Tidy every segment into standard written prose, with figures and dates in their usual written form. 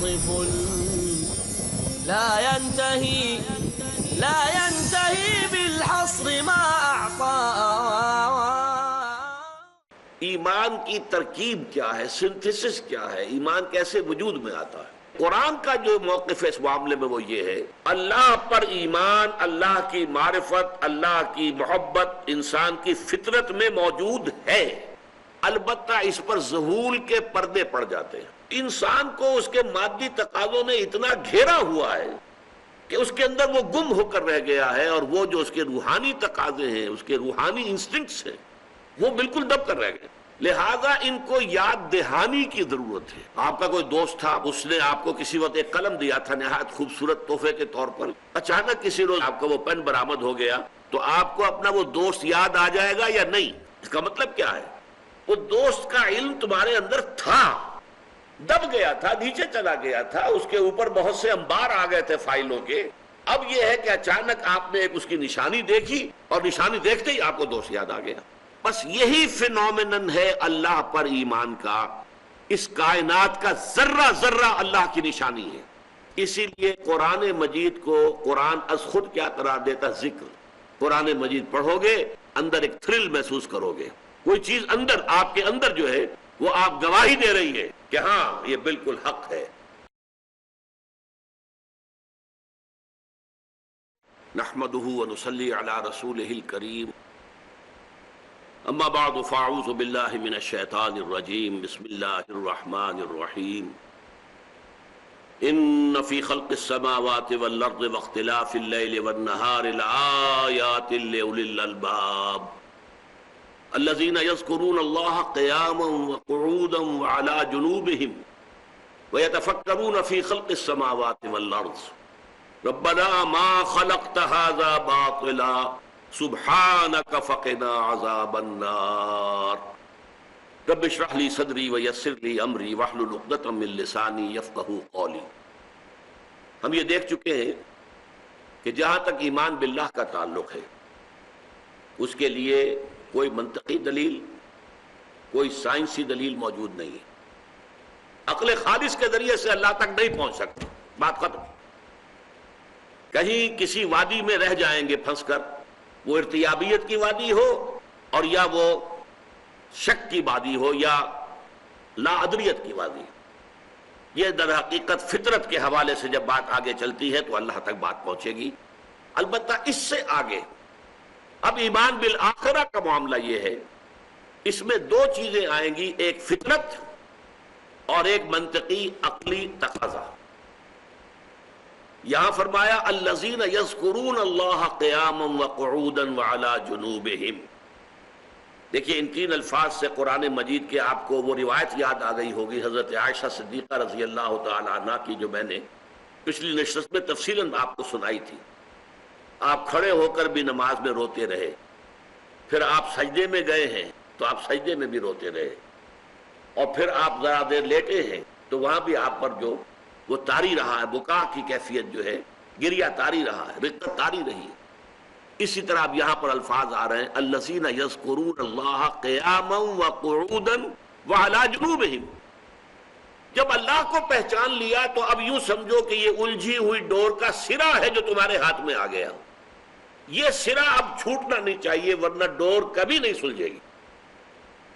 عاصف لا ينتهي بالحصر ما أعطى. ایمان کی ترکیب کیا ہے، سنتھسس کیا ہے، ایمان کیسے وجود میں آتا ہے؟ قرآن کا جو موقف ہے اس معاملے میں وہ یہ ہے، اللہ پر ایمان، اللہ کی معرفت، اللہ کی محبت انسان کی فطرت میں موجود ہے، البتہ اس پر ظہول کے پردے پڑ جاتے ہیں. انسان کو اس کے مادی تقاضوں نے اتنا گھیرا ہوا ہے کہ اس کے اندر وہ گم ہو کر رہ گیا ہے، اور وہ جو اس کے روحانی تقاضے ہیں، اس کے روحانی انسٹنکٹس ہیں، وہ بالکل دب کر رہ گئے. لہذا ان کو یاد دہانی کی ضرورت ہے. آپ کا کوئی دوست تھا، اس نے آپ کو کسی وقت ایک قلم دیا تھا نہایت خوبصورت تحفے کے طور پر، اچانک کسی روز آپ کا وہ پین برآمد ہو گیا، تو آپ کو اپنا وہ دوست یاد آ جائے گا یا نہیں؟ اس کا مطلب کیا ہے؟ وہ دوست کا علم تمہارے اندر تھا، دب گیا تھا، نیچے چلا گیا تھا، اس کے اوپر بہت سے انبار آ گئے تھے فائلوں کے. اب یہ ہے کہ اچانک آپ نے ایک اس کی نشانی دیکھی، اور نشانی دیکھتے ہی آپ کو دوست یاد آ گیا. بس یہی فینومینن ہے اللہ پر ایمان کا. اس کائنات کا ذرہ ذرہ اللہ کی نشانی ہے. اسی لیے قرآن مجید کو قرآن از خود کیا قرار دیتا؟ ذکر. قرآن مجید پڑھو گے، اندر ایک تھرل محسوس کرو گے، کوئی چیز اندر، آپ کے اندر جو ہے وہ آپ گواہی دے رہی ہے کہ ہاں یہ بالکل حق ہے. نحمدہ ونصلی علی رسولہ الکریم، اما بعد فاعوذ باللہ من الشیطان الرجیم، بسم اللہ الرحمن الرحیم. ان فی خلق السماوات والارض واختلاف اللیل والنہار لآیات لأولی الالباب الذین یذکرون اللہ قیاما وقعودا وعلی جنوبہم ویتفکرون فی خلق السماوات والارض ربنا ما خلقت هذا باطلا سبحانک فقنا عذاب النار. رب اشرح لی صدری ویسر لی امری واحلل عقدۃ من لسانی یفقہوا قولی. ہم یہ دیکھ چکے ہیں کہ جہاں تک ایمان باللہ کا تعلق ہے، اس کے لیے کوئی منطقی دلیل، کوئی سائنسی دلیل موجود نہیں ہے. عقل خالص کے ذریعے سے اللہ تک نہیں پہنچ سکتے، بات ختم. کہیں کسی وادی میں رہ جائیں گے پھنس کر، وہ ارتیابیت کی وادی ہو اور یا وہ شک کی وادی ہو یا لا ادریت کی وادی. یہ در حقیقت فطرت کے حوالے سے جب بات آگے چلتی ہے تو اللہ تک بات پہنچے گی. البتہ اس سے آگے اب ایمان بالآخرہ کا معاملہ یہ ہے، اس میں دو چیزیں آئیں گی، ایک فطرت اور ایک منطقی عقلی تقاضا. یہاں فرمایا الذین یذکرون اللہ قیاما وقعودا وعلی جنوبہم. دیکھیے ان تین الفاظ سے قرآن مجید کے آپ کو وہ روایت یاد آ گئی ہوگی حضرت عائشہ صدیقہ رضی اللہ تعالی عنہ کی، جو میں نے پچھلی نشست میں تفصیلاً آپ کو سنائی تھی. آپ کھڑے ہو کر بھی نماز میں روتے رہے، پھر آپ سجدے میں گئے ہیں تو آپ سجدے میں بھی روتے رہے، اور پھر آپ ذرا دیر لیٹے ہیں تو وہاں بھی آپ پر جو وہ طاری رہا ہے، بکا کی کیفیت جو ہے، گریہ طاری رہا ہے، رقت طاری رہی ہے. اسی طرح اب یہاں پر الفاظ آ رہے ہیں الذین یذکرون اللہ قیاما وقعودا وعلی جنوبہم. جب اللہ کو پہچان لیا تو اب یوں سمجھو کہ یہ الجھی ہوئی ڈور کا سرا ہے جو تمہارے ہاتھ میں آ گیا. یہ سرا اب چھوٹنا نہیں چاہیے ورنہ ڈور کبھی نہیں سلجھے گی.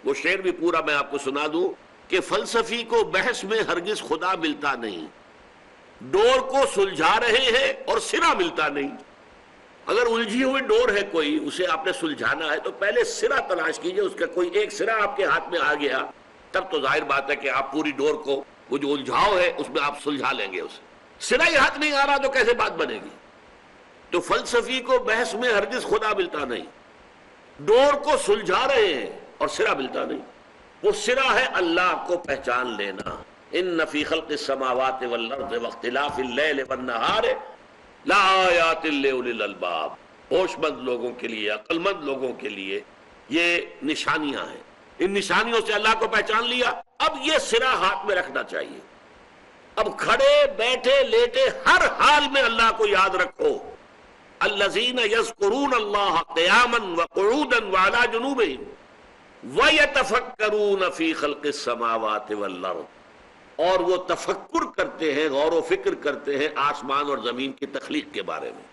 وہ شعر بھی پورا میں آپ کو سنا دوں کہ فلسفی کو بحث میں ہرگز خدا ملتا نہیں، ڈور کو سلجھا رہے ہیں اور سرا ملتا نہیں. اگر الجھی ہوئی ڈور ہے کوئی، اسے آپ نے سلجھانا ہے تو پہلے سرا تلاش کیجئے. اس کا کوئی ایک سرا آپ کے ہاتھ میں آ گیا تب تو ظاہر بات ہے کہ آپ پوری ڈور کو، وہ جو الجھاؤ ہے اس میں آپ سلجھا لیں گے. اسے سرا ہی ہاتھ نہیں آ رہا تو کیسے بات بنے گی؟ تو فلسفی کو بحث میں ہرگز خدا ملتا نہیں، ڈور کو سلجھا رہے ہیں اور سرا ملتا نہیں. وہ سرا ہے اللہ کو پہچان لینا. ان فی خلق السماوات والارض واختلاف اللیل والنہار لآیات لأولی الالباب. ہوش مند لوگوں کے لیے، عقل مند لوگوں کے لیے یہ نشانیاں ہیں. ان نشانیوں سے اللہ کو پہچان لیا، اب یہ سرا ہاتھ میں رکھنا چاہیے. اب کھڑے بیٹھے لیٹے ہر حال میں اللہ کو یاد رکھو. الذین یذکرون اللہ قیاما وقعودا وعلی جنوبہم وَيَتَفَكَّرُونَ فِي خَلْقِ السَّمَاوَاتِ وَالْأَرْضِ. اور وہ تفکر کرتے ہیں، غور و فکر کرتے ہیں آسمان اور زمین کی تخلیق کے بارے میں۔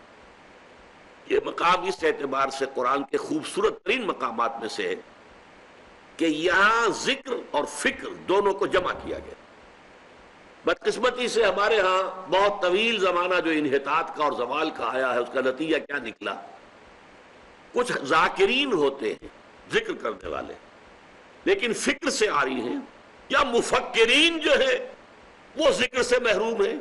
یہ مقام اس اعتبار سے قرآن کے خوبصورت ترین مقامات میں سے ہے کہ یہاں ذکر اور فکر دونوں کو جمع کیا گیا۔ بدقسمتی سے ہمارے ہاں بہت طویل زمانہ جو انحطاط کا اور زوال کا آیا ہے، اس کا نتیجہ کیا نکلا؟ کچھ ذاکرین ہوتے ہیں ذکر کرنے والے، لیکن فکر سے آ رہی ہیں، یا مفکرین جو ہے وہ ذکر سے محروم ہیں۔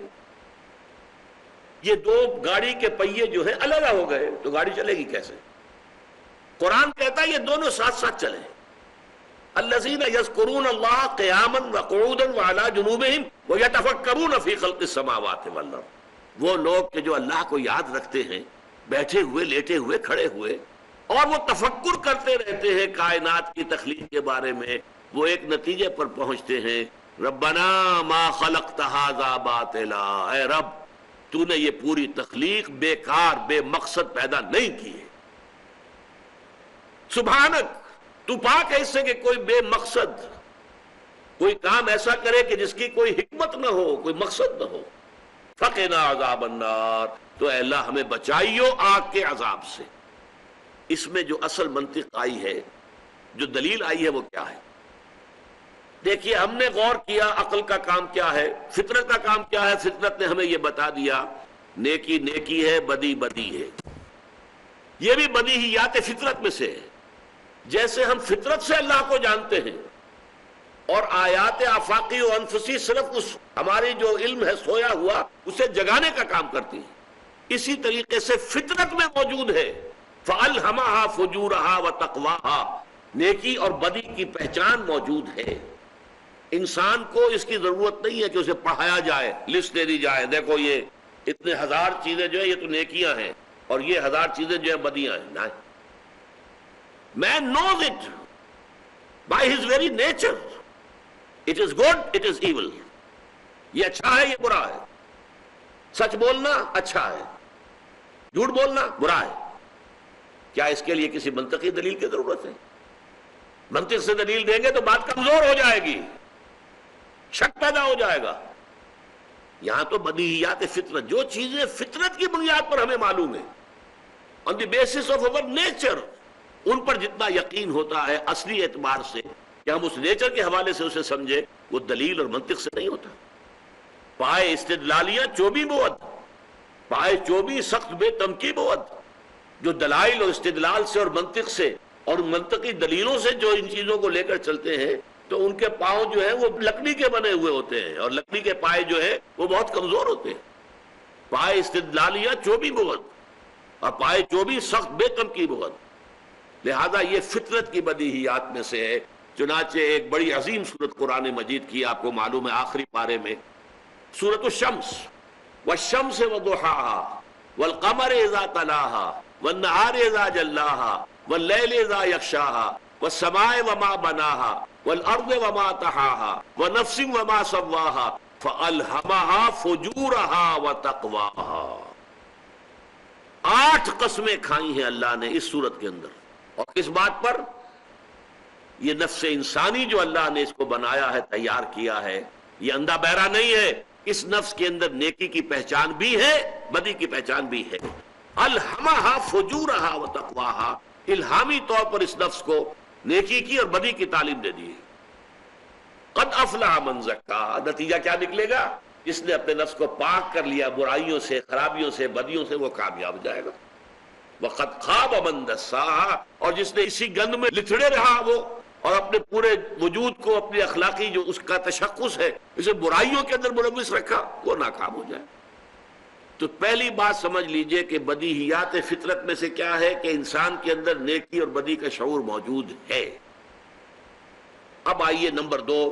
یہ دو گاڑی کے پہیے جو ہیں الگ ہو گئے تو گاڑی چلے گی کیسے؟ قرآن کہتا ہے یہ دونوں ساتھ ساتھ چلیں۔ الذین یذکرون اللہ قیاما وقعودا وعلی جنوبہم ویتفکرون فی خلق السماوات والارض، وہ لوگ کہ جو اللہ کو یاد رکھتے ہیں بیٹھے ہوئے، لیٹے ہوئے، کھڑے ہوئے، اور وہ تفکر کرتے رہتے ہیں کائنات کی تخلیق کے بارے میں، وہ ایک نتیجے پر پہنچتے ہیں، ربنا ما خلقت ھذا باطلا، اے رب تو نے یہ پوری تخلیق بیکار بے مقصد پیدا نہیں کی ہے، سبحانک تو پاک ہے اس سے کہ کوئی بے مقصد کوئی کام ایسا کرے کہ جس کی کوئی حکمت نہ ہو، کوئی مقصد نہ ہو، فقنا عذاب النار، تو اے اللہ ہمیں بچائیو آگ کے عذاب سے۔ اس میں جو اصل منطق آئی ہے، جو دلیل آئی ہے، وہ کیا ہے؟ دیکھیے ہم نے غور کیا عقل کا کام کیا ہے، فطرت کا کام کیا ہے، فطرت نے ہمیں یہ بتا دیا نیکی نیکی ہے، بدی بدی ہے۔ یہ بھی بدیہیات فطرت میں سے ہے۔ جیسے ہم فطرت سے اللہ کو جانتے ہیں اور آیات آفاقی و انفسی صرف اس ہماری جو علم ہے سویا ہوا اسے جگانے کا کام کرتی ہے، اسی طریقے سے فطرت میں موجود ہے فَأَلْهَمَهَا فُجُورَهَا وَتَقْوَاهَا، نیکی اور بدی کی پہچان موجود ہے۔ انسان کو اس کی ضرورت نہیں ہے کہ اسے پڑھایا جائے، لسٹ دے دی جائے، دیکھو یہ اتنے ہزار چیزیں جو ہیں یہ تو نیکیاں ہیں اور یہ ہزار چیزیں جو ہیں بدیاں ہیں۔ نہیں، man knows it by his very nature. It is good, it is evil. یہ اچھا ہے، یہ برا ہے، سچ بولنا اچھا ہے، جھوٹ بولنا برا ہے۔ کیا اس کے لیے کسی منطقی دلیل کی ضرورت ہے؟ منطق سے دلیل دیں گے تو بات کمزور ہو جائے گی، شک پیدا ہو جائے گا۔ یہاں تو بدیہیات فطرت، جو چیزیں فطرت کی بنیاد پر ہمیں معلوم ہے، on the basis of our nature، ان پر جتنا یقین ہوتا ہے اصلی اعتبار سے کہ ہم اس نیچر کے حوالے سے اسے سمجھے، وہ دلیل اور منطق سے نہیں ہوتا۔ پائے استدلالیاں چوبی بود، پائے چوبی سخت بے تمکی بود، جو دلائل اور استدلال سے اور منطق سے اور منطقی دلیلوں سے جو ان چیزوں کو لے کر چلتے ہیں تو ان کے پاؤں جو ہیں وہ لکڑی کے بنے ہوئے ہوتے ہیں، اور لکڑی کے پائے جو ہیں وہ بہت کمزور ہوتے ہیں۔ پائے استدلالیاں چوبی بود اور پائے چوبی سخت بے تمکی بود، لہذا یہ فطرت کی بدیہیات میں سے ہے۔ چنانچہ ایک بڑی عظیم سورت قرآن مجید کی آپ کو معلوم ہے آخری پارے میں سورۃ الشمس، والشمس وضحاها والقمر اذا تلاها والنهار اذا جلاها واللیل اذا یغشاها والسماء وما بناها والارض وما طحاها ونفس وما سواها فألهمها فجورها وتقواها۔ 8 قسمیں کھائی ہیں اللہ نے اس سورت کے اندر، اور کس بات پر؟ یہ نفس انسانی جو اللہ نے اس کو بنایا ہے، تیار کیا ہے، یہ اندھا بہرا نہیں ہے، اس نفس کے اندر نیکی کی پہچان بھی ہے، بدی کی پہچان بھی ہے۔ الہمہا فجورہا وتقواہا، الہامی طور پر اس نفس کو نیکی کی اور بدی کی تعلیم دے دی۔ قد افلح من زکاہا، نتیجہ کیا نکلے گا؟ جس نے اپنے نفس کو پاک کر لیا برائیوں سے، خرابیوں سے، بدیوں سے، وہ کامیاب ہو جائے گا۔ وقد خاب من دساہا، اور جس نے اسی گند میں لتھڑے رہا وہ اور اپنے پورے وجود کو، اپنی اخلاقی جو اس کا تشخص ہے اسے برائیوں کے اندر ملوث رکھا، وہ ناکام ہو جائے۔ تو پہلی بات سمجھ لیجئے کہ بدیہیات فطرت میں سے کیا ہے کہ انسان کے اندر نیکی اور بدی کا شعور موجود ہے۔ اب آئیے نمبر 2،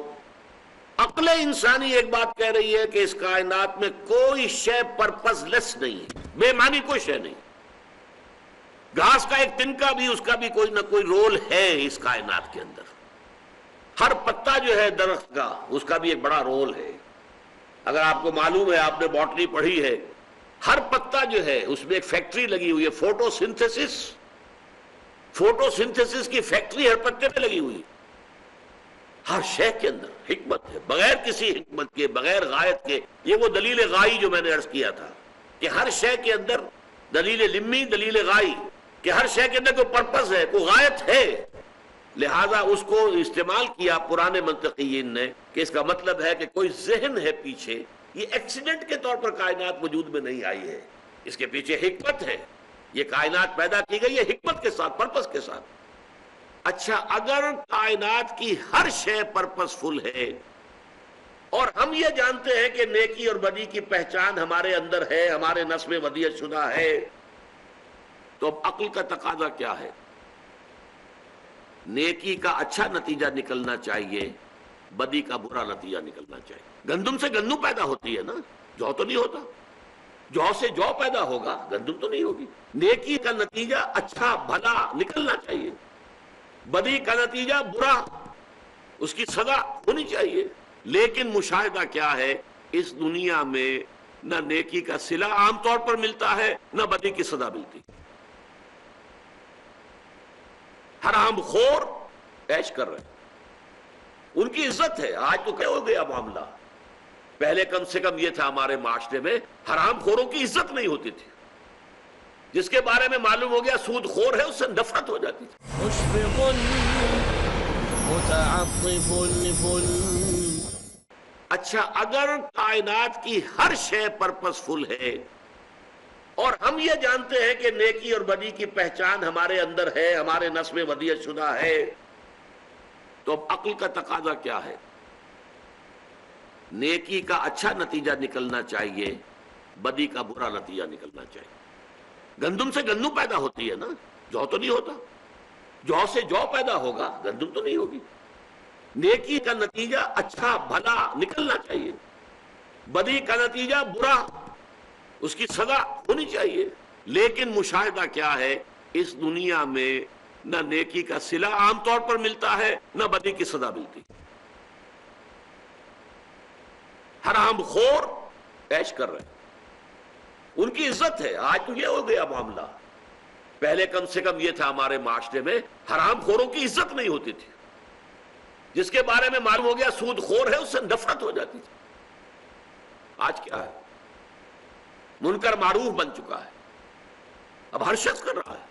عقل انسانی ایک بات کہہ رہی ہے کہ اس کائنات میں کوئی شے پرپز لیس نہیں ہے، بے معنی کوئی شے نہیں۔ گھاس کا ایک تنکا بھی، اس کا بھی کوئی نہ کوئی رول ہے اس کائنات کے اندر۔ ہر پتا جو ہے درخت کا، اس کا بھی ایک بڑا رول ہے۔ اگر آپ کو معلوم ہے، آپ نے باٹنی پڑھی ہے، ہر پتا جو ہے اس میں ایک فیکٹری لگی ہوئی ہے، فوٹو سنتھسس کی فیکٹری ہر پتے پہ لگی ہوئی۔ ہر شے کے اندر حکمت ہے، بغیر کسی حکمت کے، بغیر غایت کے. یہ وہ دلیل غائی جو میں نے عرض کیا تھا کہ ہر شے کے اندر دلیل لمی، دلیل غائی، کہ ہر شے کے اندر کوئی پرپس ہے، کوئی غایت ہے. لہذا اس کو استعمال کیا پرانے منطقیین نے کہ اس کا مطلب ہے کہ کوئی ذہن ہے پیچھے. یہ ایکسیڈنٹ کے طور پر کائنات وجود میں نہیں آئی ہے، اس کے پیچھے حکمت ہے. یہ کائنات پیدا کی گئی ہے حکمت کے ساتھ، پرپس کے ساتھ. اچھا، اگر کائنات کی ہر شے پرپس فل ہے اور ہم یہ جانتے ہیں کہ نیکی اور بدی کی پہچان ہمارے اندر ہے، ہمارے نس میں ودیعت شدہ ہے، تو اب عقل کا تقاضا کیا ہے؟ نیکی کا اچھا نتیجہ نکلنا چاہیے، بدی کا برا نتیجہ نکلنا چاہیے. گندم سے گندم پیدا ہوتی ہے نا، جو تو نہیں ہوتا. جو سے جو پیدا ہوگا، گندم تو نہیں ہوگی. نیکی کا نتیجہ اچھا بھلا نکلنا چاہیے، بدی کا نتیجہ برا، اس کی سزا ہونی چاہیے. لیکن مشاہدہ کیا ہے، اس دنیا میں نہ نیکی کا صلہ عام طور پر ملتا ہے، نہ بدی کی سزا ملتی. حرام خور عیش کر رہے ہیں، ان کی عزت ہے. آج تو کیا ہو گیا معاملہ، پہلے کم سے کم یہ تھا ہمارے معاشرے میں حرام خوروں کی عزت نہیں ہوتی تھی. جس کے بارے میں معلوم ہو گیا سود خور ہے، اس سے نفرت ہو جاتی تھی. مشفق متعطف اچھا، اگر کائنات کی ہر شے پرپس فل ہے اور ہم یہ جانتے ہیں کہ نیکی اور بدی کی پہچان ہمارے اندر ہے، ہمارے نس میں ودیعت شدہ ہے، تو اب عقل کا تقاضا کیا ہے؟ نیکی کا اچھا نتیجہ نکلنا چاہیے، بدی کا برا نتیجہ نکلنا چاہیے. گندم سے گندم پیدا ہوتی ہے نا، جو تو نہیں ہوتا. جو سے جو پیدا ہوگا، گندم تو نہیں ہوگی. نیکی کا نتیجہ اچھا بھلا نکلنا چاہیے، بدی کا نتیجہ برا، اس کی سزا ہونی چاہیے. لیکن مشاہدہ کیا ہے، اس دنیا میں نہ نیکی کا صلہ عام طور پر ملتا ہے، نہ بدی کی سزا ملتی. حرام خور عیش کر رہے ہیں، ان کی عزت ہے. آج تو یہ ہو گیا معاملہ، پہلے کم سے کم یہ تھا ہمارے معاشرے میں حرام خوروں کی عزت نہیں ہوتی تھی. جس کے بارے میں معلوم ہو گیا سود خور ہے، اس سے نفرت ہو جاتی تھی. آج کیا ہے، منکر معروف بن چکا ہے، اب ہر شخص کر رہا ہے.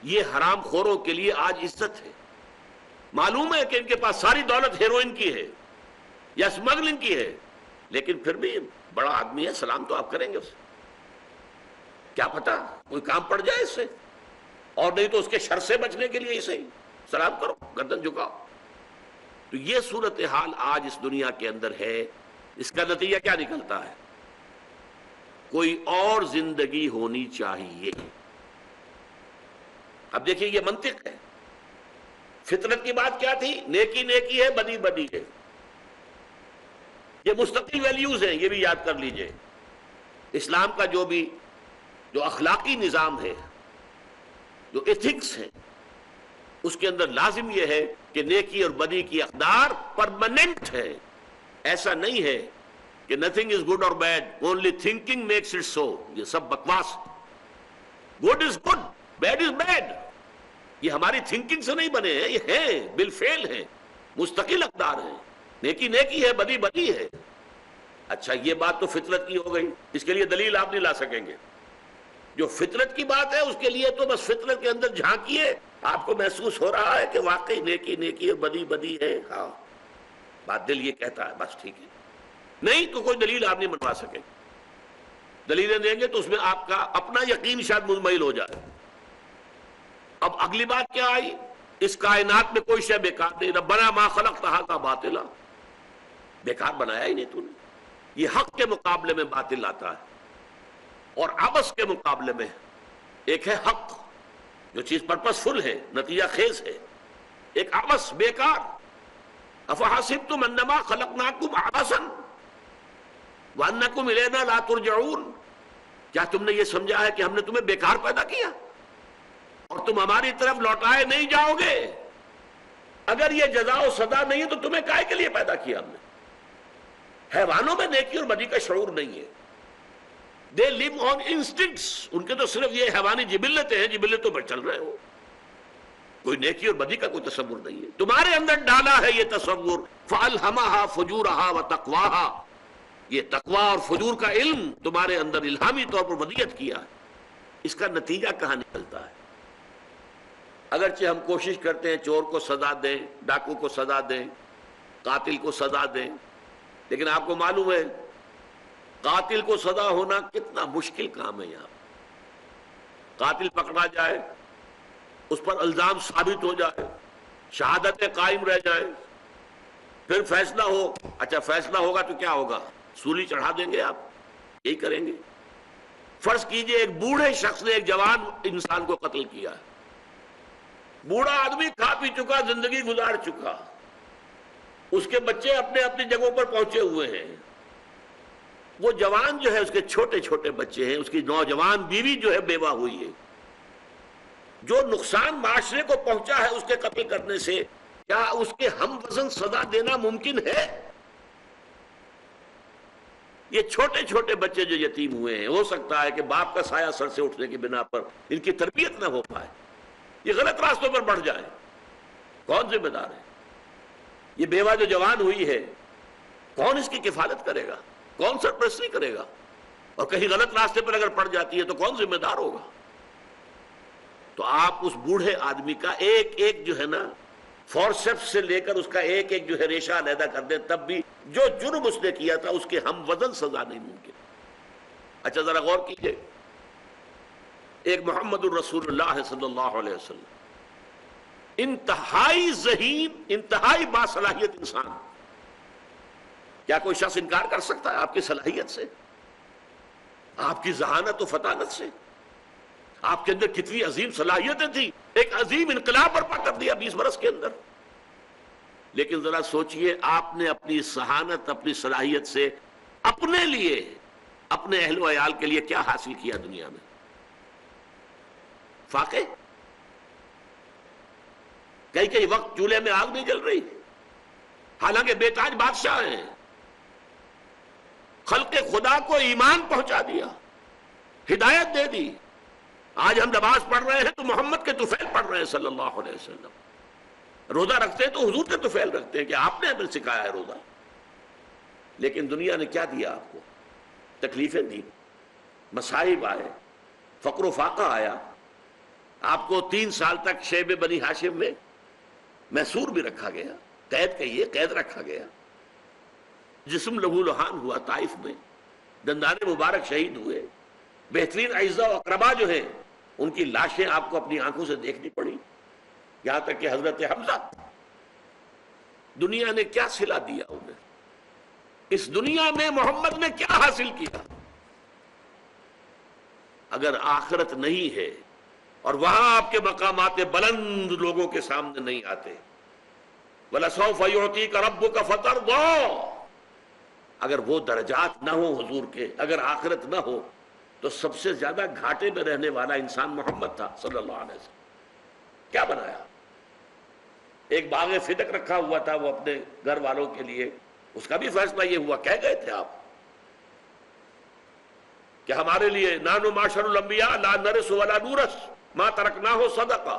یہ حرام خوروں کے لیے آج عزت ہے. معلوم ہے کہ ان کے پاس ساری دولت ہیروئن کی ہے یا اسمگلنگ کی ہے، لیکن پھر بھی بڑا آدمی ہے، سلام تو آپ کریں گے اسے. کیا پتا کوئی کام پڑ جائے اس سے، اور نہیں تو اس کے شر سے بچنے کے لیے اسے ہی سلام کرو، گردن جھکاؤ. تو یہ صورتحال آج اس دنیا کے اندر ہے. اس کا نتیجہ کیا نکلتا ہے؟ کوئی اور زندگی ہونی چاہیے. اب دیکھیے یہ منطق ہے. فطرت کی بات کیا تھی؟ نیکی نیکی ہے، بدی بدی ہے. یہ مستقل ویلیوز ہیں، یہ بھی یاد کر لیجئے. اسلام کا جو اخلاقی نظام ہے، جو ایتھکس ہے، اس کے اندر لازم یہ ہے کہ نیکی اور بدی کی اقدار پرماننٹ ہے. ایسا نہیں ہے کہ nothing is good or bad, only thinking makes it so. یہ سب بکواس. good is good, bad is bad. یہ ہماری تھنکنگ سے نہیں بنے ہیں، یہ ہیں بالفعل ہیں، مستقل اقدار ہیں. نیکی نیکی ہے، بدی بدی ہے. اچھا، یہ بات تو فطرت کی ہو گئی، اس کے لیے دلیل آپ نہیں لا سکیں گے. جو فطرت کی بات ہے اس کے لیے تو بس فطرت کے اندر جھانکیے، آپ کو محسوس ہو رہا ہے کہ واقعی نیکی نیکی اور بدی بدی ہے. ہاں، بات دل یہ کہتا ہے، بس ٹھیک ہے. نہیں تو کوئی دلیل آپ نہیں منوا سکیں. دلیلیں دیں گے تو اس میں آپ کا اپنا یقین شاید مزمحل ہو جائے. اب اگلی بات کیا آئی؟ اس کائنات میں کوئی شے بیکار نہیں. ربنا ما خلقت ھذا باطلا، بیکار بنایا ہی نہیں تو نے. یہ حق کے مقابلے میں باطل آتا ہے، اور عبث کے مقابلے میں ایک ہے حق، جو چیز پرپس فل ہے، نتیجہ خیز ہے. ایک عبث، بیکار. افحسبتم انما خلقناکم عبثا وانکم الینا لا ترجعون، کیا تم نے یہ سمجھا ہے کہ ہم نے تمہیں بیکار پیدا کیا اور تم ہماری طرف لوٹائے نہیں جاؤ گے؟ اگر یہ جزا و سزا نہیں ہے تو تمہیں کائے کے لیے پیدا کیا ہم نے؟ حیوانوں میں نیکی اور بدی کا شعور نہیں ہے. they live on instincts. ان کے تو صرف یہ حیوانی جبلتیں ہیں، جبلتوں پر چل رہے ہو. کوئی نیکی اور بدی کا کوئی تصور نہیں ہے. تمہارے اندر ڈالا ہے یہ تصور فَأَلْهَمَهَا فُجُورَهَا وَتَقْوَاهَا، یہ تقویٰ اور فجور کا علم تمہارے اندر الہامی طور پر ودیت کیا ہے. اس کا نتیجہ کہاں نکلتا ہے؟ اگرچہ ہم کوشش کرتے ہیں چور کو سزا دیں، ڈاکو کو سزا دیں، قاتل کو سزا دیں، لیکن آپ کو معلوم ہے قاتل کو سزا ہونا کتنا مشکل کام ہے. یہاں قاتل پکڑا جائے، اس پر الزام ثابت ہو جائے، شہادتیں قائم رہ جائیں، پھر فیصلہ ہو. اچھا فیصلہ ہوگا تو کیا ہوگا؟ سولی چڑھا دیں گے؟ آپ یہی کریں گے؟ فرض کیجئے ایک بوڑھے شخص نے ایک جوان انسان کو قتل کیا ہے. بوڑھا آدمی کھا پی چکا، زندگی گزار چکا، اس کے بچے اپنے اپنی جگہوں پر پہنچے ہوئے ہیں. وہ جوان جو ہے اس کے چھوٹے چھوٹے بچے ہیں، اس کی نوجوان بیوی جو ہے بیوہ ہوئی ہے. جو نقصان معاشرے کو پہنچا ہے اس کے قتل کرنے سے، کیا اس کے ہم وزن سزا دینا ممکن ہے؟ یہ چھوٹے چھوٹے بچے جو یتیم ہوئے ہیں، ہو سکتا ہے کہ باپ کا سایہ سر سے اٹھنے کی بنا پر ان کی تربیت نہ ہو پائے، یہ غلط راستوں پر بڑھ جائے. کون ذمہ دار ہے؟ یہ بیوہ جو جوان ہوئی ہے، کون اس کی کفالت کرے گا؟ کون سرپرستی کرے گا؟ اور کہیں غلط راستے پر اگر پڑ جاتی ہے تو کون ذمہ دار ہوگا؟ تو آپ اس بوڑھے آدمی کا ایک ایک جو ہے نا فورسپس سے لے کر اس کا ایک ایک جو ہے ریشہ علیحدہ کر دیں، تب بھی جو جرم اس نے کیا تھا اس کے ہم وزن سزا نہیں ممکن. اچھا ذرا غور کیجئے، ایک محمد الرسول اللہ صلی اللہ علیہ وسلم، انتہائی ذہین، انتہائی باصلاحیت انسان، کیا کوئی شخص انکار کر سکتا ہے آپ کی صلاحیت سے، آپ کی ذہانت و فطانت سے؟ آپ کے اندر کتنی عظیم صلاحیتیں تھیں، ایک عظیم انقلاب برپا کر دیا 20 برس کے اندر. لیکن ذرا سوچئے آپ نے اپنی ذہانت، اپنی صلاحیت سے اپنے لیے، اپنے اہل و عیال کے لیے کیا حاصل کیا دنیا میں؟ فاقے؟ کئی وقت چولہے میں آگ نہیں جل رہی، حالانکہ بے تاج بادشاہ ہیں. خلق خدا کو ایمان پہنچا دیا، ہدایت دے دی. آج ہم نماز پڑھ رہے ہیں تو محمد کے طفیل پڑھ رہے ہیں صلی اللہ علیہ وسلم. روزہ رکھتے ہیں تو حضور کے طفیل رکھتے ہیں کہ آپ نے ہمیں سکھایا ہے روزہ. لیکن دنیا نے کیا دیا آپ کو؟ تکلیفیں دی، مصائب آئے، فقر و فاقہ آیا. آپ کو 3 سال تک شیب بنی ہاشم میں محصور بھی رکھا گیا، قید کہیے، قید رکھا گیا. جسم لہو لہان ہوا طائف میں، دندان مبارک شہید ہوئے. بہترین اعزاء و اقربا جو ہیں ان کی لاشیں آپ کو اپنی آنکھوں سے دیکھنی پڑی، یہاں تک کہ حضرت حمزہ. دنیا نے کیا صلہ دیا انہیں؟ اس دنیا میں محمد نے کیا حاصل کیا؟ اگر آخرت نہیں ہے اور وہاں آپ کے مقامات بلند لوگوں کے سامنے نہیں آتے، وَلَسَوْفَ يُعْطِيكَ رَبُّكَ فَتَرْضَىٰ، اگر وہ درجات نہ ہو حضور کے، اگر آخرت نہ ہو، تو سب سے زیادہ گھاٹے میں رہنے والا انسان محمد تھا صلی اللہ علیہ وسلم. کیا بنایا؟ ایک باغ فدق رکھا ہوا تھا وہ اپنے گھر والوں کے لیے، اس کا بھی فیصلہ یہ ہوا. کہہ گئے تھے آپ کہ ہمارے لیے نانو معاشر الانبیاء لا نرث ولا نورث ما ترکناہ صدقہ،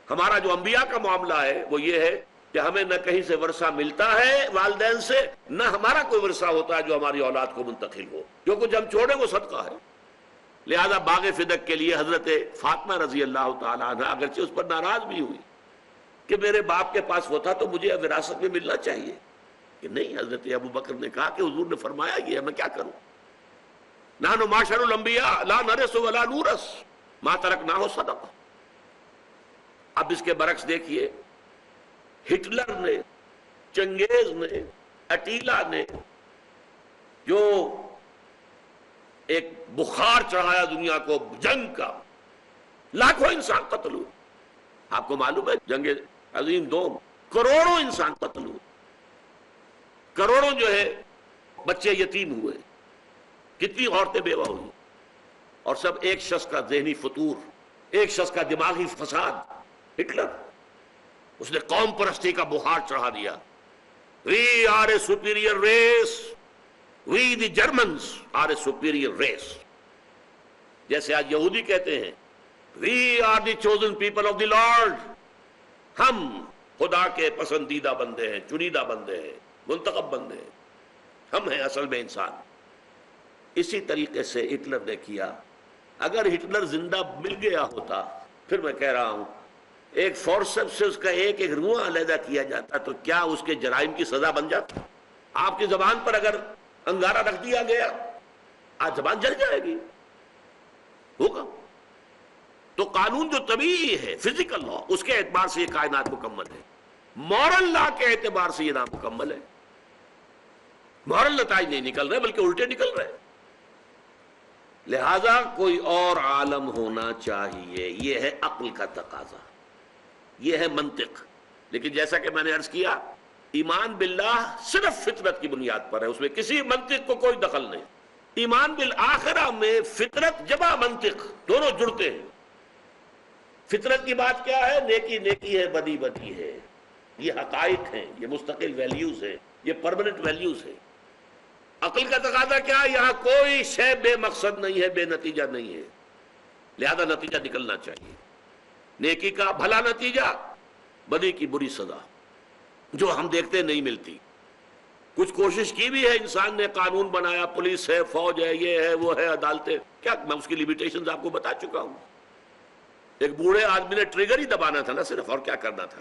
ہمارا جو انبیاء کا معاملہ ہے وہ یہ ہے کہ ہمیں نہ کہیں سے ورثہ ملتا ہے والدین سے، نہ ہمارا کوئی ورثہ ہوتا ہے جو ہماری اولاد کو منتقل ہو. جو کچھ ہم چھوڑیں وہ صدقہ ہے. لہذا باغ فدق کے لیے حضرت فاطمہ رضی اللہ تعالیٰ عنہ اگرچہ اس پر ناراض بھی ہوئی کہ میرے باپ کے پاس وہ تھا تو مجھے وراثت میں ملنا چاہیے، کہ نہیں، حضرت ابو بکر نے کہا کہ حضور نے فرمایا یہ ہے، میں کیا کروں؟ نحن معاشر الانبیاء لا نرث ولا نورث ما ترکناہ صدقہ. اب اس کے برعکس دیکھیے، ہٹلر نے، چنگیز نے، اٹیلا نے جو ایک بخار چڑھایا دنیا کو جنگ کا، لاکھوں انسان قتل ہوئے. آپ کو معلوم ہے جنگ عظیم دوم کروڑوں انسان قتل ہوئے، کروڑوں جو ہے بچے یتیم ہوئے، کتنی عورتیں بیوہ ہوئی، اور سب ایک شخص کا ذہنی فطور، ایک شخص کا دماغی فساد. ہٹلر، اس نے قوم پرستی کا بخار چڑھا دیا. We are a superior race. We the Germans are a superior race. جیسے آج یہودی کہتے ہیں We are the chosen people of the Lord. ہم خدا کے پسندیدہ بندے ہیں، چنیدہ بندے ہیں، منتخب بندے ہیں، ہم ہیں اصل میں انسان۔ اسی طریقے سے ہٹلر نے کیا۔ اگر ہٹلر زندہ مل گیا ہوتا، پھر میں کہہ رہا ہوں ایک فورسپ سے اس کا ایک ایک روح علیحدہ کیا جاتا تو کیا اس کے جرائم کی سزا بن جاتا؟ آپ کی زبان پر اگر انگارہ رکھ دیا گیا، آج زبان جل جائے گی، ہوگا۔ تو قانون جو طبیعی ہے، فزیکل لا، اس کے اعتبار سے یہ کائنات مکمل ہے، مورل لا کے اعتبار سے یہ نامکمل ہے۔ مورل نتائج نہیں نکل رہے بلکہ الٹے نکل رہے۔ لہذا کوئی اور عالم ہونا چاہیے، یہ ہے عقل کا تقاضا، یہ ہے منطق۔ لیکن جیسا کہ میں نے عرض کیا، ایمان باللہ صرف فطرت کی بنیاد پر ہے، اس میں کسی منطق کو کوئی دخل نہیں۔ ایمان بالآخرہ میں فطرت جمع منطق دونوں جڑتے ہیں۔ فطرت کی بات کیا ہے؟ نیکی نیکی ہے، بدی بدی ہے، یہ حقائق ہیں، یہ مستقل ویلیوز ہیں، یہ پرماننٹ ویلیوز ہیں۔ عقل کا تقاضا کیا ہے؟ یہاں کوئی شے بے مقصد نہیں ہے، بے نتیجہ نہیں ہے، لہذا نتیجہ نکلنا چاہیے۔ نیکی کا بھلا نتیجہ، بدی کی بری سزا، جو ہم دیکھتے نہیں ملتی۔ کچھ کوشش کی بھی ہے انسان نے، قانون بنایا، پولیس ہے، فوج ہے، یہ ہے، وہ ہے، عدالتیں، کیا میں اس کی لیمیٹیشنز آپ کو بتا چکا ہوں۔ ایک بوڑھے آدمی نے ٹریگر ہی دبانا تھا نا صرف، اور کیا کرنا تھا؟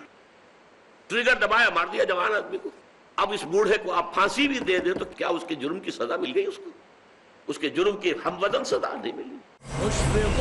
ٹریگر دبایا، مار دیا جوان آدمی کو۔ اب اس بوڑھے کو آپ پھانسی بھی دے دیں تو کیا اس کے جرم کی سزا مل گئی؟ اس کو اس کے جرم کی ہم وزن سزا نہیں ملی۔ مشفق